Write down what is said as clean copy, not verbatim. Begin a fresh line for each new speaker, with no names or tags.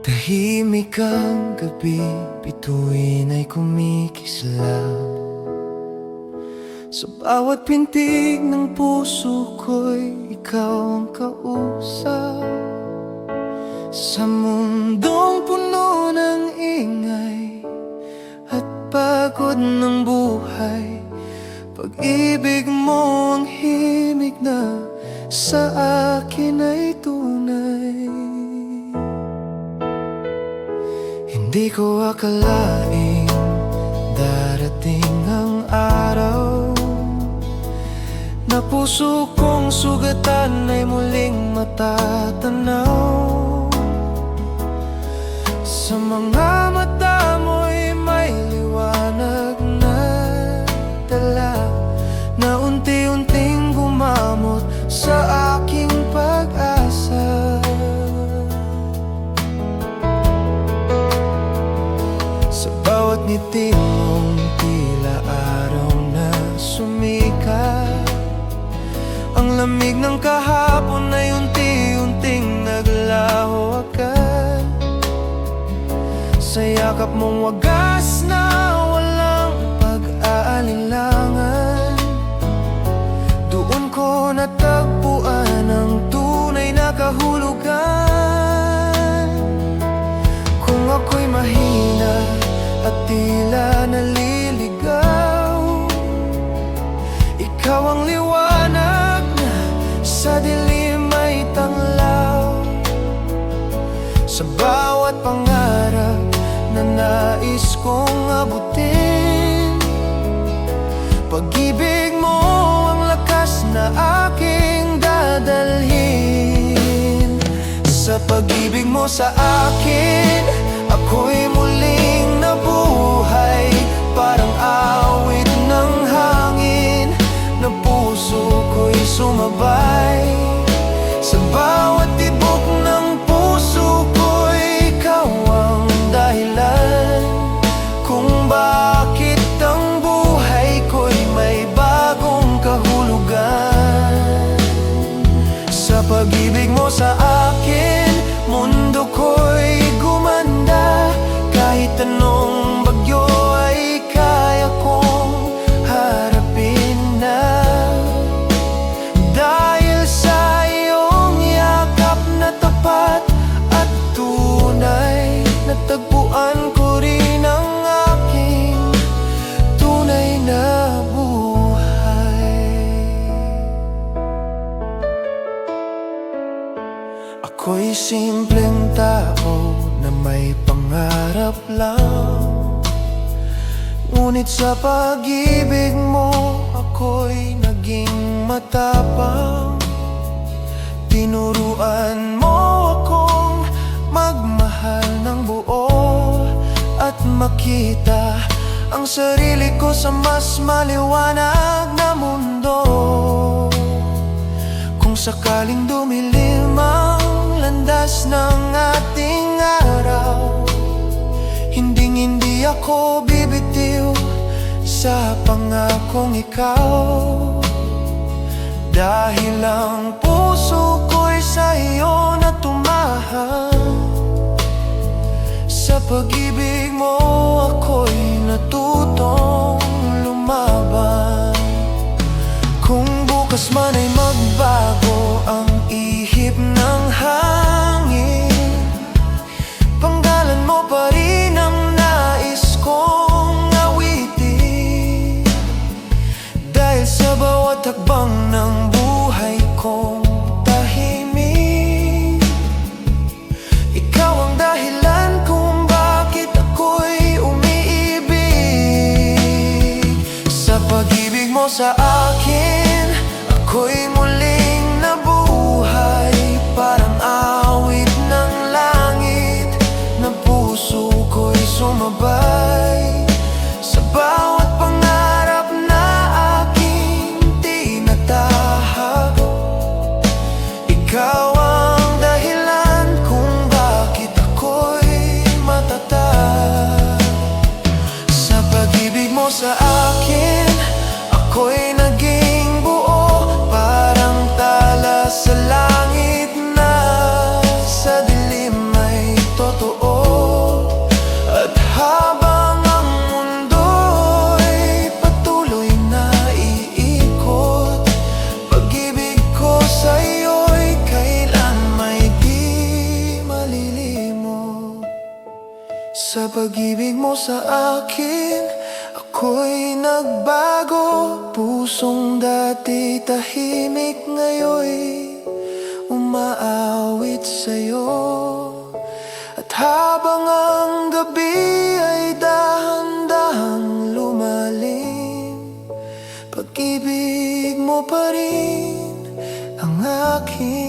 Tahimik ang gabi, bituin ay kumikislap. Sa bawat pintig ng puso ko'y ikaw ang kausap. Sa mundong puno ng ingay at pagod ng buhay, pag-ibig mo ang himig na sa akin ay tunay. Hindi ko akalaing darating ang araw na puso kong sugatan ay muling matatanaw. Sa mga mata mo'y may liwanag na dala, na unti-unting gumamot sa aking pag-asa. Sa bawat ngiti mong tila araw na sumikat, ang lamig ng kahapon ay unti-unting naglaho agad. Sa yakap mong wagas na walang pag-aalinlangan, doon ko natagpuan ang tunay na kahulugan. Kung ako'y mahina at tila naliligaw, ikaw ang liwanag na sa dilim ay tanglaw. Sa bawat pangarap na nais kong abutin, pag-ibig mo ang lakas na aking dadalhin. Sa pag-ibig mo sa akin, ako'y muling nabuhay. Parang awit ng hangin na puso ko'y sumabay. Sa bawat tibok ng puso ko'y ikaw ang dahilan kung bakit ang buhay ko'y may bagong kahulugan. Sa pag-ibig mo sa akin, mundo ko'y gumanda. Kahit anong bagyo ay kaya kong harapin na, dahil sa iyong yakap na tapat at tunay. Natagpuan ko rin ang aking tunay na buhay. Ako'y simpleng tao na may pangarap lang, ngunit sa pag-ibig mo ako'y naging matapang. Tinuruan mo akong magmahal ng buo at makita ang sarili ko sa mas maliwanag na mundo. Kung sakaling dumilim ang landas ng ating araw, hinding-hindi ako bibitiw sa pangakong ikaw. Dahil ang puso ko'y sa iyo na tumahan, sa pag-ibig mo ako'y natutong lumaban. Kung bukas man ay magbago ang ihip ng hangin, panggalan mo pa rin ang nais kong awitin. Dahil sa bawat hakbang ng buhay kong tahimik, ikaw ang dahilan kung bakit ako'y umiibig. Sa pag-ibig mo sa akin, ako'y muling nabuhay. Parang awit ng langit na puso ko'y sumabay. Sa bawat pangarap na aking tinatahak, ikaw ang dahilan kung bakit ako'y matatag. Sa pag-ibig mo sa akin, ako'y naging buo. Sa pag-ibig mo sa akin, ako'y nagbago. Pusong dati tahimik, ngayon'y umaawit sa'yo. At habang ang gabi ay dahan-dahang lumalim, pag-ibig mo pa rin ang akin.